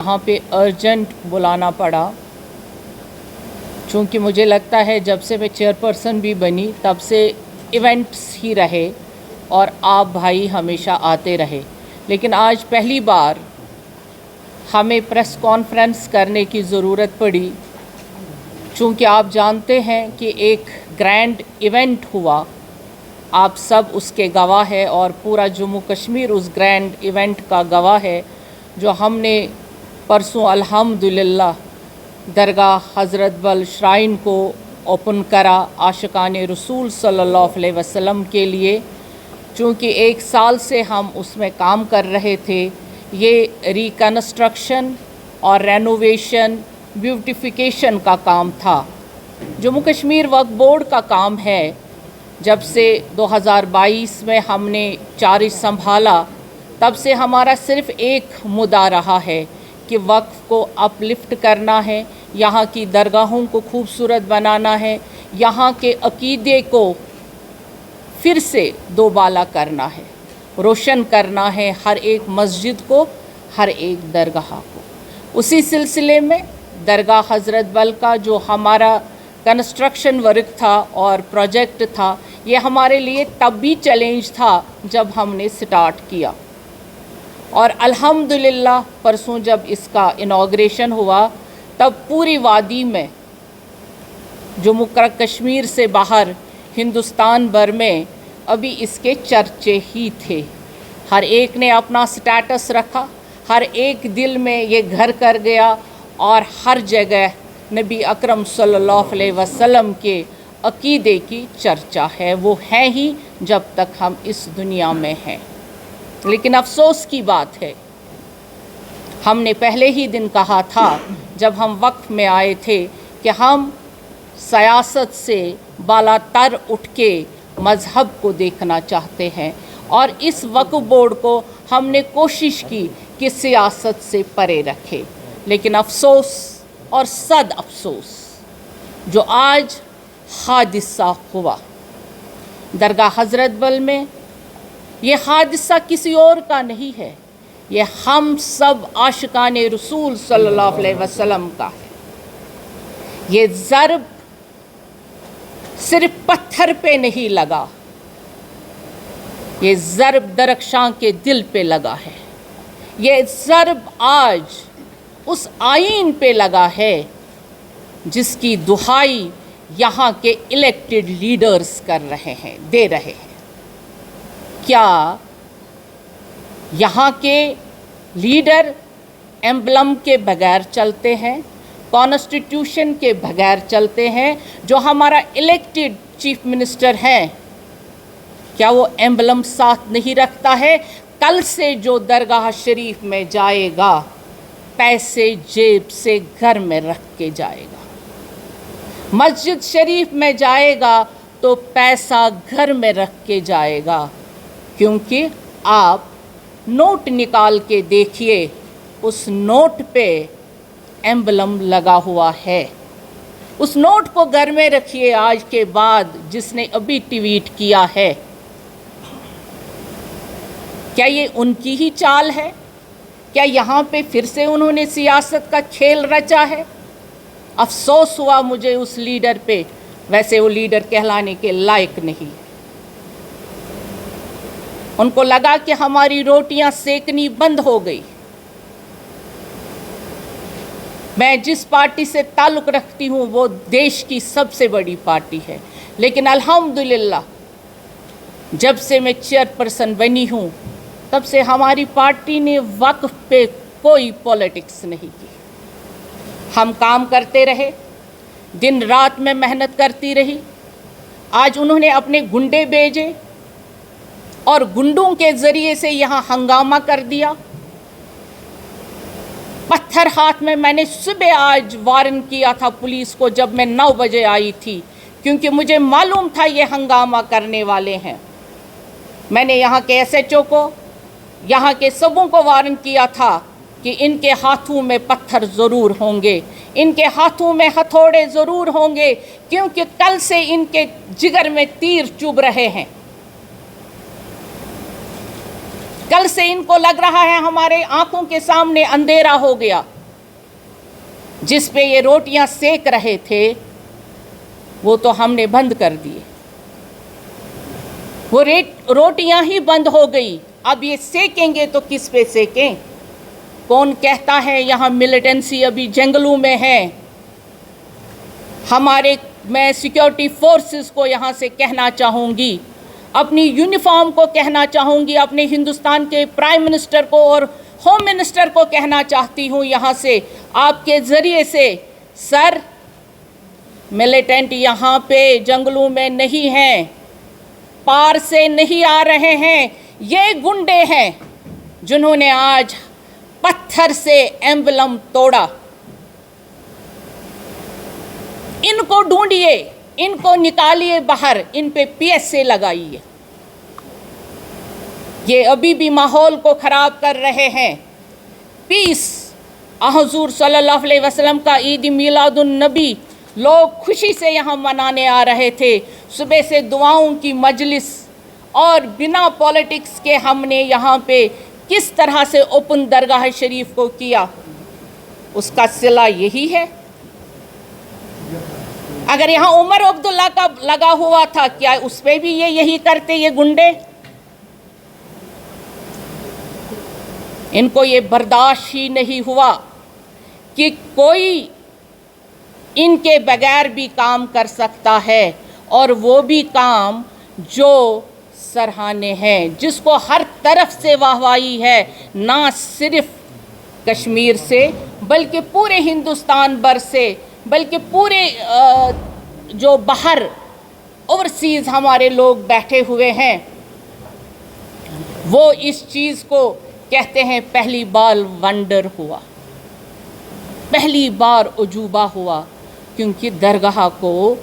यहाँ पे अर्जेंट बुलाना पड़ा, चूँकि मुझे लगता है जब से मैं चेयरपर्सन भी बनी तब से इवेंट्स ही रहे और आप भाई हमेशा आते रहे, लेकिन आज पहली बार हमें प्रेस कॉन्फ्रेंस करने की ज़रूरत पड़ी। चूँकि आप जानते हैं कि एक ग्रैंड इवेंट हुआ, आप सब उसके गवाह हैं और पूरा जम्मू कश्मीर उस ग्रैंड इवेंट का गवाह है जो हमने परसों अल्हम्दुलिल्लाह दरगाह हज़रत बल श्राइन को ओपन करा आशिकाने रसूल सल्लल्लाहु अलैहि वसल्लम के लिए। चूँकि 1 साल से हम उसमें काम कर रहे थे, ये रिकन्स्ट्रक्शन और रेनोवेशन ब्यूटिफिकेशन का काम था। जम्मू कश्मीर वक्फ बोर्ड का काम है। जब से 2022 में हमने चार्ज संभाला तब से हमारा सिर्फ़ एक मुद्दा रहा है कि वक्फ को अपलिफ्ट करना है, यहाँ की दरगाहों को खूबसूरत बनाना है, यहाँ के अकीदे को फिर से दोबाला करना है, रोशन करना है हर एक मस्जिद को, हर एक दरगाह को। उसी सिलसिले में दरगाह हज़रत बल का जो हमारा कंस्ट्रक्शन वर्क था और प्रोजेक्ट था, ये हमारे लिए तब भी चैलेंज था जब हमने स्टार्ट किया। और अल्हम्दुलिल्लाह परसों जब इसका इनॉग्रेशन हुआ तब पूरी वादी में, जम्मू कश्मीर से बाहर हिंदुस्तान भर में अभी इसके चर्चे ही थे। हर एक ने अपना स्टेटस रखा, हर एक दिल में ये घर कर गया और हर जगह नबी अकरम सल्लल्लाहु अलैहि वसल्लम के अकीदे की चर्चा है। वो है ही जब तक हम इस दुनिया में हैं। लेकिन अफसोस की बात है, हमने पहले ही दिन कहा था जब हम वक्फ में आए थे कि हम सियासत से बालातर उठ के मज़हब को देखना चाहते हैं, और इस वक्फ बोर्ड को हमने कोशिश की कि सियासत से परे रखे। लेकिन अफसोस और सद अफसोस जो आज हादिसा हुआ दरगाह हज़रत बल में, ये हादसा किसी और का नहीं है, ये हम सब आशिकाने रसूल सल्लल्लाहु अलैहि वसल्लम का है। ये ज़रब सिर्फ पत्थर पे नहीं लगा, ये ज़रब दरख्शां के दिल पे लगा है। ये ज़रब आज उस आईन पे लगा है जिसकी दुहाई यहाँ के इलेक्टेड लीडर्स कर रहे हैं, दे रहे हैं। क्या यहाँ के लीडर एम्बलम के बगैर चलते हैं, कॉन्स्टिट्यूशन के बगैर चलते हैं? जो हमारा इलेक्टेड चीफ मिनिस्टर है, क्या वो एम्बलम साथ नहीं रखता है? कल से जो दरगाह शरीफ में जाएगा, पैसे जेब से घर में रख के जाएगा। मस्जिद शरीफ में जाएगा तो पैसा घर में रख के जाएगा, क्योंकि आप नोट निकाल के देखिए, उस नोट पे एम्बलम लगा हुआ है। उस नोट को घर में रखिए आज के बाद, जिसने अभी ट्वीट किया है। क्या ये उनकी ही चाल है? क्या यहाँ पे फिर से उन्होंने सियासत का खेल रचा है? अफसोस हुआ मुझे उस लीडर पे, वैसे वो लीडर कहलाने के लायक नहीं। उनको लगा कि हमारी रोटियां सेकनी बंद हो गई। मैं जिस पार्टी से ताल्लुक़ रखती हूँ वो देश की सबसे बड़ी पार्टी है, लेकिन अल्हम्दुलिल्लाह जब से मैं चेयरपर्सन बनी हूँ तब से हमारी पार्टी ने वक्फ पे कोई पॉलिटिक्स नहीं की। हम काम करते रहे, दिन रात में मेहनत करती रही। आज उन्होंने अपने गुंडे भेजे और गुंडों के ज़रिए से यहाँ हंगामा कर दिया। पत्थर हाथ में मैंने सुबह आज वार्न किया था पुलिस को जब मैं 9 बजे आई थी, क्योंकि मुझे मालूम था ये हंगामा करने वाले हैं। मैंने यहाँ के SHO को, यहाँ के सबों को वार्न किया था कि इनके हाथों में पत्थर ज़रूर होंगे, इनके हाथों में हथौड़े ज़रूर होंगे, क्योंकि कल से इनके जिगर में तीर चुभ रहे हैं। कल से इनको लग रहा है हमारे आंखों के सामने अंधेरा हो गया। जिस पे ये रोटियां सेक रहे थे वो तो हमने बंद कर दिए, वो रोटियां ही बंद हो गई। अब ये सेकेंगे तो किस पे सेकें? कौन कहता है यहाँ मिलिटेंसी अभी जंगलों में है? मैं सिक्योरिटी फोर्सेस को यहाँ से कहना चाहूँगी, अपनी यूनिफॉर्म को कहना चाहूँगी, अपने हिंदुस्तान के प्राइम मिनिस्टर को और होम मिनिस्टर को कहना चाहती हूँ यहाँ से आपके ज़रिए से, सर मिलिटेंट यहाँ पे जंगलों में नहीं हैं, पार से नहीं आ रहे हैं। ये गुंडे हैं जिन्होंने आज पत्थर से एम्बलम तोड़ा। इनको ढूंढिए, इनको निकालिए बाहर, इन पे PSA लगाइए। ये अभी भी माहौल को ख़राब कर रहे हैं। पीस हुज़ूर सल्लल्लाहु अलैहि वसल्लम का ईद मिलादुन नबी लोग खुशी से यहाँ मनाने आ रहे थे। सुबह से दुआओं की मजलिस और बिना पॉलिटिक्स के हमने यहाँ पे किस तरह से ओपन दरगाह शरीफ को किया, उसका सिला यही है। अगर यहाँ उमर अब्दुल्ला का लगा हुआ था, क्या उस पर भी ये यही करते ये गुंडे? इनको ये बर्दाश्त ही नहीं हुआ कि कोई इनके बगैर भी काम कर सकता है, और वो भी काम जो सराहनीय है, जिसको हर तरफ से वाहवाही है, ना सिर्फ कश्मीर से बल्कि पूरे हिंदुस्तान भर से, बल्कि पूरे जो बाहर ओवरसीज़ हमारे लोग बैठे हुए हैं, वो इस चीज़ को कहते हैं पहली बार वंडर हुआ, पहली उजूबा उजूबा हुआ, क्योंकि दरगाह को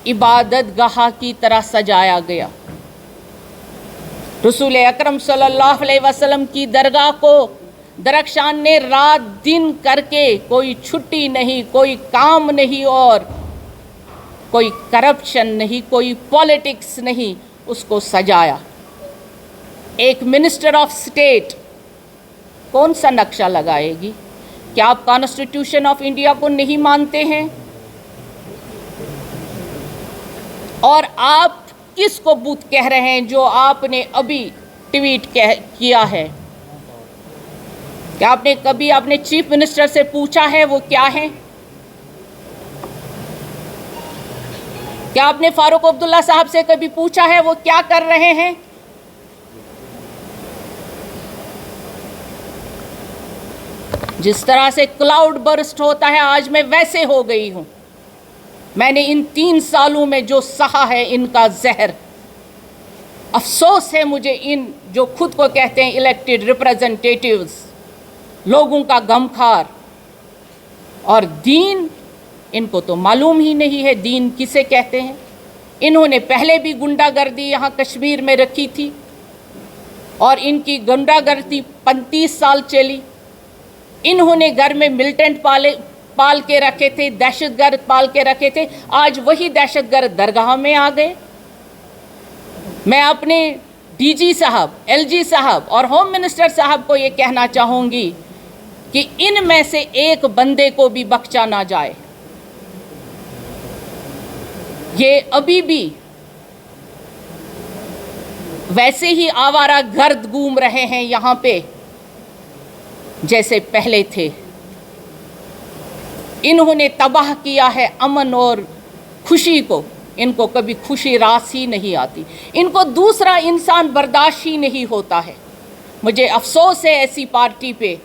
इबादत गाह की तरह सजाया गया। रसूल अकरम सल्लल्लाहु अलैहि वसल्लम की दरगाह को दरख्शान ने रात दिन करके, कोई छुट्टी नहीं, कोई काम नहीं और कोई करप्शन नहीं, कोई पॉलिटिक्स नहीं, उसको सजाया। एक मिनिस्टर ऑफ स्टेट कौन सा नक्शा लगाएगी? क्या आप कॉन्स्टिट्यूशन ऑफ इंडिया को नहीं मानते हैं? और आप किसको बूत कह रहे हैं जो आपने अभी ट्वीट किया है? क्या आपने कभी अपने चीफ मिनिस्टर से पूछा है वो क्या है? क्या आपने फारूक अब्दुल्ला साहब से कभी पूछा है वो क्या कर रहे हैं? जिस तरह से क्लाउड बर्स्ट होता है, आज मैं वैसे हो गई हूँ। मैंने इन 3 सालों में जो सहा है इनका जहर, अफसोस है मुझे इन जो खुद को कहते हैं इलेक्टेड रिप्रेजेंटेटिव्स, लोगों का गमखार। और दीन, इनको तो मालूम ही नहीं है दीन किसे कहते हैं। इन्होंने पहले भी गुंडागर्दी यहाँ कश्मीर में रखी थी और इनकी गुंडागर्दी 35 साल चली। इन्होंने घर में मिलिटेंट पाल के रखे थे, दहशतगर्द पाल के रखे थे। आज वही दहशतगर्द दरगाह में आ गए। मैं अपने DG साहब, LG साहब और होम मिनिस्टर साहब को ये कहना चाहूँगी कि इनमें से एक बंदे को भी बख्शा ना जाए। ये अभी भी वैसे ही आवारा गर्द घूम रहे हैं यहाँ पे जैसे पहले थे। इन्होंने तबाह किया है अमन और खुशी को। इनको कभी खुशी रास ही नहीं आती। इनको दूसरा इंसान बर्दाश्त ही नहीं होता है। मुझे अफसोस है ऐसी पार्टी पे,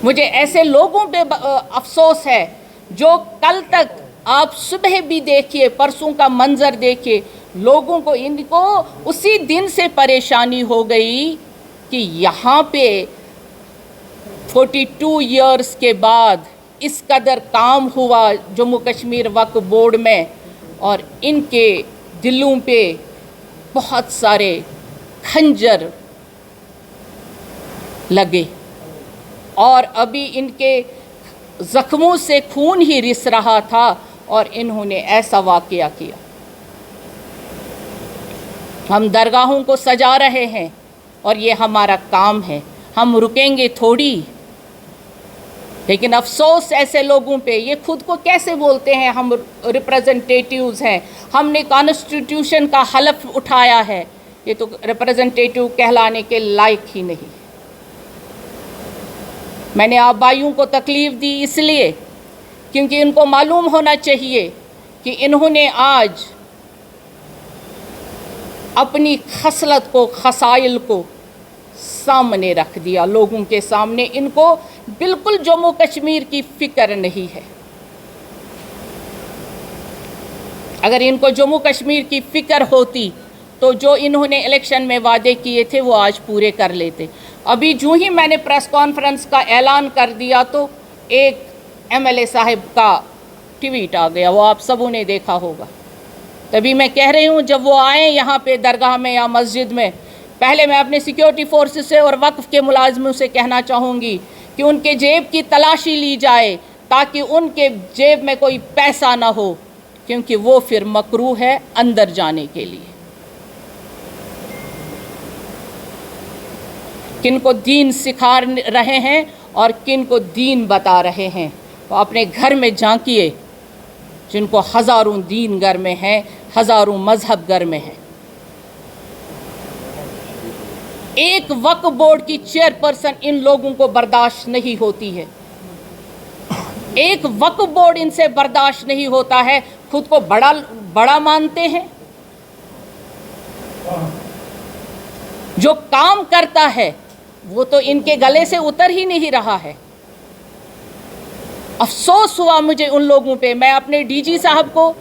मुझे ऐसे लोगों पे अफसोस है जो कल तक आप सुबह भी देखिए, परसों का मंजर देखिए, लोगों को इनको उसी दिन से परेशानी हो गई कि यहाँ पे 42 इयर्स के बाद इस कदर काम हुआ जम्मू कश्मीर वक्फ बोर्ड में, और इनके दिलों पे बहुत सारे खंजर लगे और अभी इनके ज़ख्मों से खून ही रिस रहा था और इन्होंने ऐसा वाक़या किया। हम दरगाहों को सजा रहे हैं, اور یہ ہمارا کام ہے، ہم رکیں گے تھوڑی۔ لیکن افسوس ایسے لوگوں پہ، یہ خود کو کیسے بولتے ہیں ہم ریپریزنٹیٹیوز ہیں، ہم نے کانسٹیٹیوشن کا حلف اٹھایا ہے، یہ تو ریپریزنٹیٹیو کہلانے کے لائق ہی نہیں۔ میں نے آپ بھائیوں کو تکلیف دی اس لیے کیونکہ ان کو معلوم ہونا چاہیے کہ انہوں نے آج اپنی خصلت کو، خصائل کو سامنے رکھ دیا لوگوں کے سامنے۔ ان کو بالکل جموں کشمیر کی فکر نہیں ہے۔ اگر ان کو جموں کشمیر کی فکر ہوتی تو جو انہوں نے الیکشن میں وعدے کیے تھے وہ آج پورے کر لیتے۔ ابھی جو ہی میں نے پریس کانفرنس کا اعلان کر دیا تو ایک ایم ایل اے صاحب کا ٹویٹ آ گیا، وہ آپ سبوں نے دیکھا ہوگا۔ تبھی میں کہہ رہی ہوں جب وہ آئیں یہاں پہ درگاہ میں یا مسجد میں، پہلے میں اپنے سیکیورٹی فورسز سے اور وقف کے ملازموں سے کہنا چاہوں گی کہ ان کے جیب کی تلاشی لی جائے تاکہ ان کے جیب میں کوئی پیسہ نہ ہو، کیونکہ وہ پھر مکروہ ہے اندر جانے کے لیے۔ کن کو دین سکھا رہے ہیں اور کن کو دین بتا رہے ہیں، وہ اپنے گھر میں جھانکیے، جن کو ہزاروں دین گھر میں ہیں، ہزاروں مذہب گھر میں ہیں۔ ایک وقف بورڈ کی چیئرپرسن ان لوگوں کو برداشت نہیں ہوتی ہے، ایک وقف بورڈ ان سے برداشت نہیں ہوتا ہے، خود کو بڑا مانتے ہیں۔ جو کام کرتا ہے وہ تو ان کے گلے سے اتر ہی نہیں رہا ہے۔ افسوس ہوا مجھے ان لوگوں پہ۔ میں اپنے ڈی جی صاحب کو،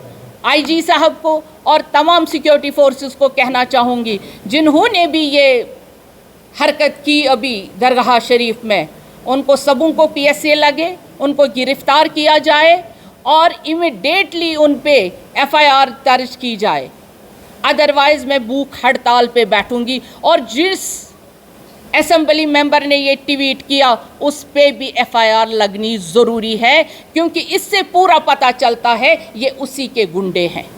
آئی جی صاحب کو اور تمام سیکیورٹی فورسز کو کہنا چاہوں گی جنہوں نے بھی یہ حرکت کی ابھی درگاہ شریف میں، ان کو سبوں کو پی ایس اے لگے، ان کو گرفتار کیا جائے اور امیڈیٹلی ان پہ ایف آئی آر درج کی جائے، ادروائز میں بھوک ہڑتال پہ بیٹھوں گی۔ اور جس اسمبلی ممبر نے یہ ٹویٹ کیا اس پہ بھی ایف آئی آر لگنی ضروری ہے، کیونکہ اس سے پورا پتہ چلتا ہے یہ اسی کے گنڈے ہیں۔